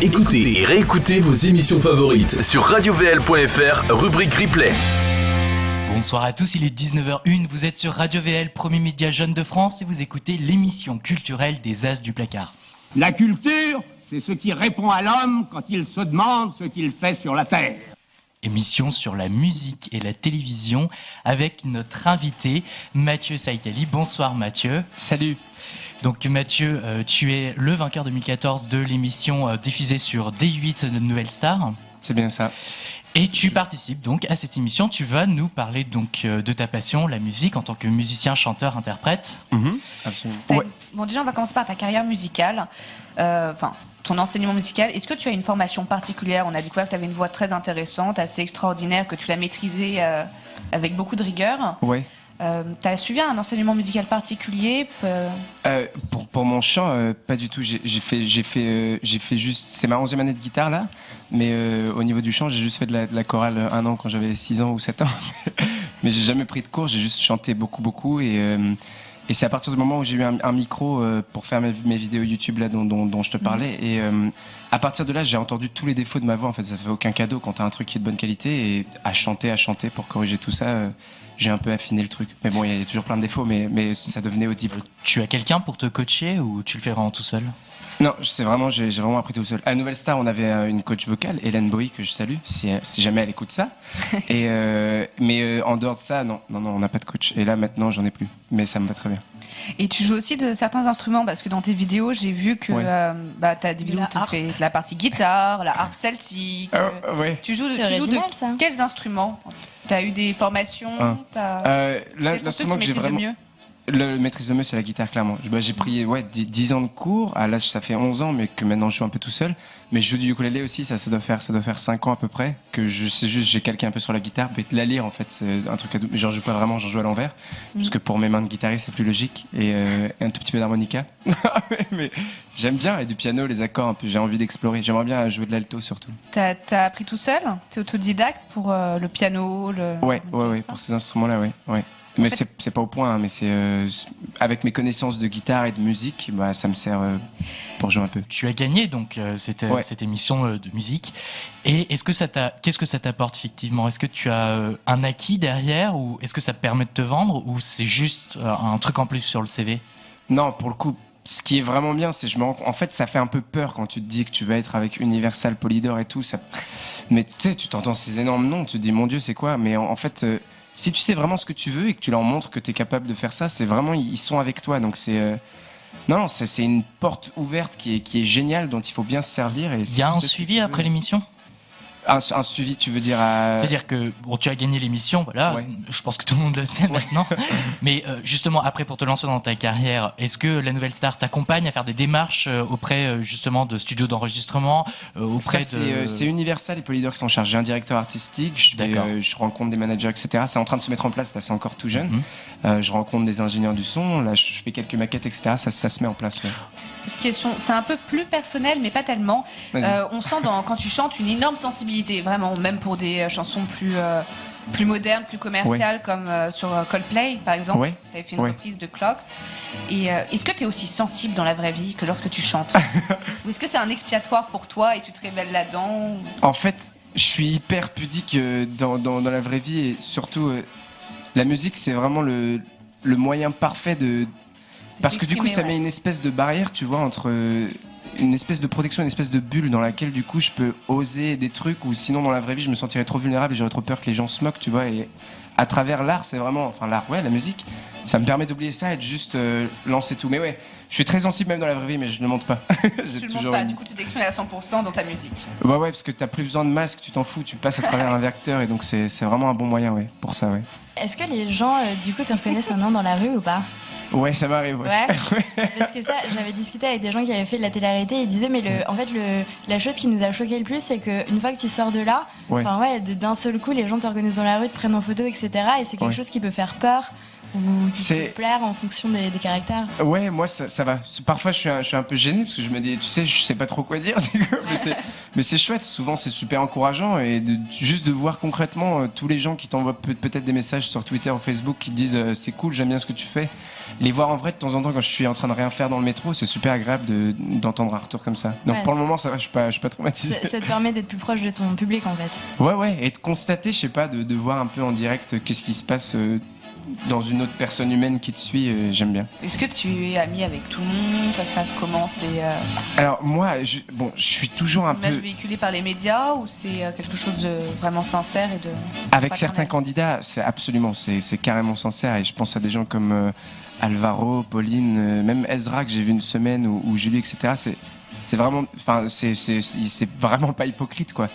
Écoutez et réécoutez vos émissions favorites sur radiovl.fr, rubrique replay. Bonsoir à tous, il est 19h01, vous êtes sur Radio VL, premier média jeune de France, et vous écoutez l'émission culturelle des As du Placard. La culture, c'est ce qui répond à l'homme quand il se demande ce qu'il fait sur la terre. Émission sur la musique et la télévision avec notre invité Mathieu Saïkali. Bonsoir Mathieu. Salut. Donc Mathieu, tu es le vainqueur 2014 de l'émission diffusée sur D8 de Nouvelle Star. C'est bien ça. Et tu participes donc à cette émission. Tu vas nous parler donc de ta passion, la musique, en tant que musicien, chanteur, interprète. Absolument. Ouais. Bon, déjà, on va commencer par ta carrière musicale. Ton enseignement musical. Est-ce que tu as une formation particulière? On a découvert que tu avais une voix très intéressante, assez extraordinaire, que tu l'as maîtrisée avec beaucoup de rigueur. Ouais. Tu as suivi un enseignement musical particulier Pour mon chant, pas du tout. J'ai fait juste. C'est ma 11e année de guitare là, mais au niveau du chant, j'ai juste fait de la chorale un an quand j'avais 6 ans ou 7 ans. Mais j'ai jamais pris de cours. J'ai juste chanté beaucoup et c'est à partir du moment où j'ai eu un micro pour faire mes vidéos YouTube là dont je te parlais. Et à partir de là, j'ai entendu tous les défauts de ma voix. En fait, ça fait aucun cadeau quand t'as un truc qui est de bonne qualité. Et à chanter pour corriger tout ça. J'ai un peu affiné le truc. Mais bon, il y a toujours plein de défauts, mais ça devenait audible. Tu as quelqu'un pour te coacher ou tu le fais vraiment tout seul? Non, j'ai vraiment appris tout seul. À Nouvelle Star, on avait une coach vocale, Hélène Bowie, que je salue, si jamais elle écoute ça. Mais en dehors de ça, non, on n'a pas de coach. Et là, maintenant, j'en ai plus. Mais ça me va très bien. Et tu joues aussi de certains instruments, parce que dans tes vidéos, j'ai vu que tu as des vidéos où tu fais la partie guitare, la harpe celtique. Ouais. Tu joues original, de ça. Quels instruments? Tu as eu des formations? L'instrument que j'ai vraiment... Le maîtrise de mieux, c'est la guitare, clairement. J'ai pris 10 ans de cours. À l'âge, ça fait 11 ans, mais que maintenant je joue un peu tout seul. Mais je joue du ukulélé aussi, ça doit faire 5 ans à peu près. Que je sais juste, j'ai calqué un peu sur la guitare. Mais la lire, en fait, c'est un truc à double. J'en joue pas vraiment, j'en joue à l'envers. Parce que pour mes mains de guitariste, c'est plus logique. Et un tout petit peu d'harmonica. Mais j'aime bien. Et du piano, les accords, un peu. J'ai envie d'explorer. J'aimerais bien jouer de l'alto surtout. T'as appris tout seul? T'es autodidacte pour le piano, Ouais, pour ces instruments-là, ouais. Mais c'est pas au point, hein, mais c'est avec mes connaissances de guitare et de musique, ça me sert pour jouer un peu. Tu as gagné donc cette émission de musique. Et qu'est-ce que ça t'apporte fictivement? Est-ce que tu as un acquis derrière, ou est-ce que ça te permet de te vendre, ou c'est juste un truc en plus sur le CV? Non, pour le coup, ce qui est vraiment bien, c'est en fait, ça fait un peu peur quand tu te dis que tu vas être avec Universal, Polydor et tout. Mais tu sais, tu t'entends ces énormes noms, tu te dis mon Dieu, c'est quoi? Mais en fait. Si tu sais vraiment ce que tu veux et que tu leur montres que tu es capable de faire ça, c'est vraiment, ils sont avec toi. Donc c'est une porte ouverte qui est géniale, dont il faut bien se servir. Il y a un suivi après l'émission? Un suivi, tu veux dire C'est-à-dire que tu as gagné l'émission, voilà. Ouais. Je pense que tout le monde le sait maintenant. Mais justement, après, pour te lancer dans ta carrière, est-ce que la Nouvelle Star t'accompagne à faire des démarches auprès justement de studios d'enregistrement, c'est Universal et Polydor qui s'en chargent. J'ai un directeur artistique, je rencontre des managers, etc. C'est en train de se mettre en place, là, c'est encore tout jeune. Je rencontre des ingénieurs du son, là, je fais quelques maquettes, etc. Ça se met en place. Ouais. Petite question, c'est un peu plus personnel, mais pas tellement. On sent quand tu chantes une énorme sensibilité, vraiment, même pour des chansons plus modernes, plus commerciales, comme sur Coldplay, par exemple. Tu avais fait une reprise de Clocks. Et est-ce que tu es aussi sensible dans la vraie vie que lorsque tu chantes? Ou est-ce que c'est un expiatoire pour toi et tu te révèles là-dedans? En fait, je suis hyper pudique dans la vraie vie, et surtout, la musique, c'est vraiment le moyen parfait de... Parce que du coup, ça met une espèce de barrière, tu vois, entre une espèce de protection, une espèce de bulle dans laquelle, du coup, je peux oser des trucs, ou sinon, dans la vraie vie, je me sentirais trop vulnérable et j'aurais trop peur que les gens se moquent, tu vois. Et à travers l'art, c'est vraiment... Enfin, l'art, la musique, ça me permet d'oublier ça et de juste lancer tout. Mais ouais, je suis très sensible même dans la vraie vie, mais je ne le montre pas. Tu le montres pas, du coup, tu t'exprimes à 100% dans ta musique. Ouais, parce que t'as plus besoin de masque, tu t'en fous, tu passes à travers un vecteur, et donc c'est vraiment un bon moyen, pour ça, Est-ce que les gens, du coup, te reconnaissent maintenant dans la rue ou pas? Ouais, ça m'arrive. Ouais. Parce que ça, j'avais discuté avec des gens qui avaient fait de la télé-réalité et ils disaient, mais la chose qui nous a choqué le plus, c'est qu'une fois que tu sors de là, d'un seul coup, les gens te reconnaissent dans la rue, te prennent en photo, etc. Et c'est quelque chose qui peut faire peur ou qui peut plaire en fonction des caractères. Ouais, moi ça va. Parfois je suis un peu gêné parce que je me dis, tu sais, je sais pas trop quoi dire. mais c'est chouette. Souvent c'est super encourageant, et juste de voir concrètement tous les gens qui t'envoient peut-être des messages sur Twitter ou Facebook qui te disent c'est cool, j'aime bien ce que tu fais. les voir en vrai de temps en temps quand je suis en train de rien faire dans le métro, c'est super agréable d'entendre un retour comme ça. Donc pour le moment, ça va, je suis pas traumatisé. Ça te permet d'être plus proche de ton public en fait. Ouais, et de constater, je sais pas, de voir un peu en direct qu'est-ce qui se passe dans une autre personne humaine qui te suit, j'aime bien. Est-ce que tu es ami avec tout le monde? Ça se passe comment? Alors moi, je suis toujours un peu... C'est une image véhiculée par les médias ou c'est quelque chose de vraiment sincère et de... Avec certains candidats, c'est carrément sincère et je pense à des gens comme Alvaro, Pauline, même Ezra que j'ai vu une semaine ou Julie, etc. C'est vraiment, c'est vraiment pas hypocrite quoi.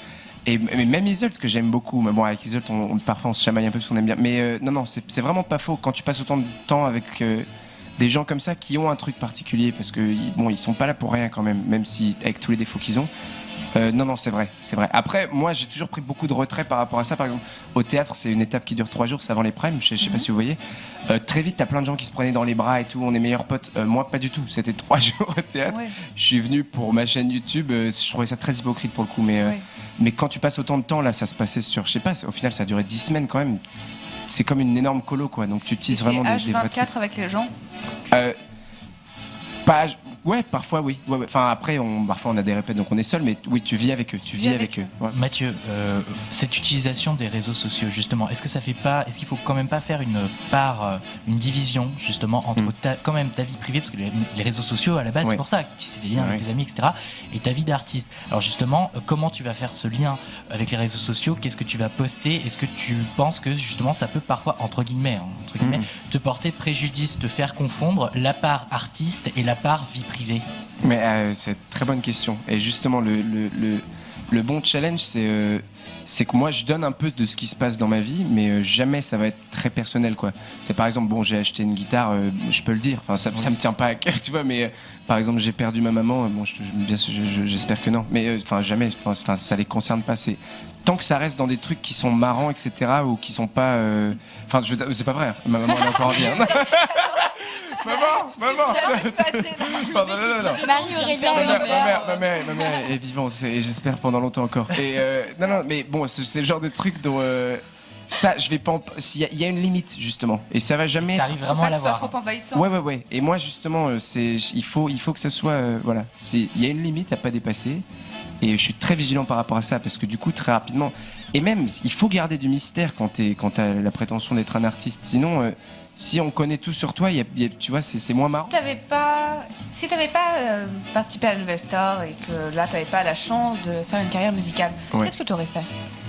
Et même Isolde que j'aime beaucoup, mais bon avec Isolde parfois on se chamaille un peu parce qu'on aime bien, mais non c'est vraiment pas faux quand tu passes autant de temps avec des gens comme ça qui ont un truc particulier parce que ils sont pas là pour rien quand même si avec tous les défauts qu'ils ont. Non c'est vrai. Après moi j'ai toujours pris beaucoup de retrait par rapport à ça. Par exemple au théâtre c'est une étape qui dure 3 jours, c'est avant les primes, je sais pas si vous voyez. Très vite t'as plein de gens qui se prenaient dans les bras et tout, on est meilleurs potes. Moi pas du tout, c'était 3 jours au théâtre. Ouais. Je suis venu pour ma chaîne YouTube, je trouvais ça très hypocrite pour le coup, mais quand tu passes autant de temps là, ça se passait sur, je sais pas, au final ça a duré 10 semaines quand même. C'est comme une énorme colo quoi, donc tu utilises vraiment des vrais trucs. H24 avec les gens. Ouais, parfois oui. Ouais. Enfin après, parfois on a des répètes, donc on est seul, mais oui, tu vis avec eux. Ouais. Mathieu, cette utilisation des réseaux sociaux, justement, est-ce qu'il faut quand même pas faire une division justement entre quand même ta vie privée, parce que les réseaux sociaux à la base c'est pour ça, c'est les liens avec tes amis, etc., et ta vie d'artiste. Alors justement, comment tu vas faire ce lien avec les réseaux sociaux? Qu'est-ce que tu vas poster? Est-ce que tu penses que justement ça peut parfois entre guillemets te porter préjudice, te faire confondre la part artiste et la part vie privée? Mais c'est une très bonne question. Et justement, le bon challenge, c'est que moi, je donne un peu de ce qui se passe dans ma vie, mais jamais ça va être très personnel, quoi. C'est par exemple, j'ai acheté une guitare, je peux le dire. Enfin, ça me tient pas à cœur, tu vois. Mais par exemple, j'ai perdu ma maman. Bien sûr, j'espère que non. Mais jamais. Enfin, ça les concerne pas. Tant que ça reste dans des trucs qui sont marrants, etc., ou qui sont pas. C'est pas vrai. Hein. Ma maman elle est encore en vie. Hein. Maman. Pardon, non. Marie-Aurélien, ma mère est vivante et j'espère pendant longtemps encore. Et non, mais bon, c'est le genre de truc dont ça, je vais pas. Il y a une limite justement, et ça va jamais. T'arrives vraiment à l'avoir. Trop envahissant. Ouais. Et moi justement, il faut que ça soit voilà. Il y a une limite à pas dépasser, et je suis très vigilant par rapport à ça parce que du coup très rapidement, et même il faut garder du mystère quand t'as la prétention d'être un artiste, sinon. Si on connaît tout sur toi, tu vois, c'est moins marrant. Si t'avais pas participé à la Nouvelle Star et que là t'avais pas la chance de faire une carrière musicale, qu'est-ce que t'aurais fait?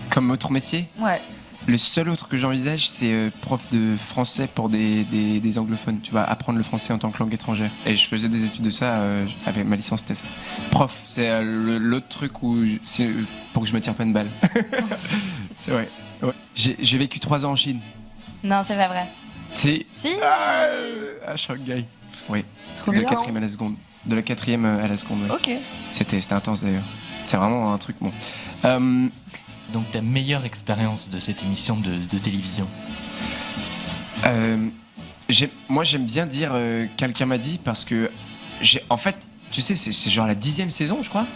Comme autre métier? Ouais. Le seul autre que j'envisage, c'est prof de français pour des anglophones. Tu vas apprendre le français en tant que langue étrangère. Et je faisais des études de ça avec ma licence TES. Prof, c'est l'autre truc pour que je me tire pas une balle. C'est vrai. Ouais. J'ai vécu 3 ans en Chine. Non, c'est pas vrai. Si. À Shanghai. Oui. De la 4e à la seconde. De la 4e à la seconde. Ouais. Ok. C'était intense d'ailleurs. C'est vraiment un truc bon. Donc ta meilleure expérience de cette émission de télévision? Moi j'aime bien dire quelqu'un m'a dit parce que en fait tu sais c'est genre la 10e saison je crois.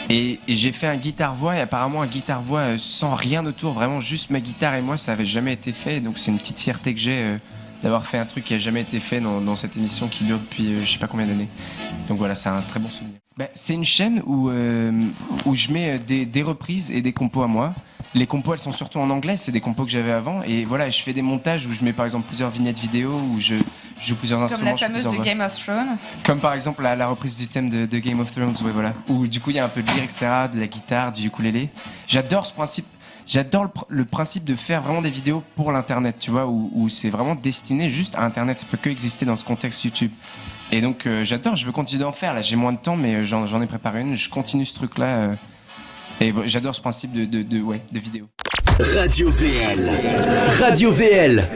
Et j'ai fait un guitare-voix et apparemment un guitare-voix sans rien autour, vraiment juste ma guitare et moi, ça avait jamais été fait. Donc c'est une petite fierté que j'ai d'avoir fait un truc qui a jamais été fait dans cette émission qui dure depuis je sais pas combien d'années. Donc voilà, c'est un très bon souvenir. C'est une chaîne où je mets des reprises et des compos à moi. Les compos, elles sont surtout en anglais, c'est des compos que j'avais avant. Et voilà, je fais des montages où je mets par exemple plusieurs vignettes vidéo, où je joue plusieurs instruments. Comme la fameuse de Game of Thrones. Comme par exemple la reprise du thème de Game of Thrones, ouais, voilà. Où du coup il y a un peu de lyre, etc., de la guitare, du ukulélé. J'adore ce principe. J'adore le principe de faire vraiment des vidéos pour l'internet, tu vois, où c'est vraiment destiné juste à internet. Ça peut que exister dans ce contexte YouTube. Et donc j'adore, je veux continuer d'en faire. Là, j'ai moins de temps, mais j'en ai préparé une. Je continue ce truc-là. Et j'adore ce principe de vidéo. Radio VL.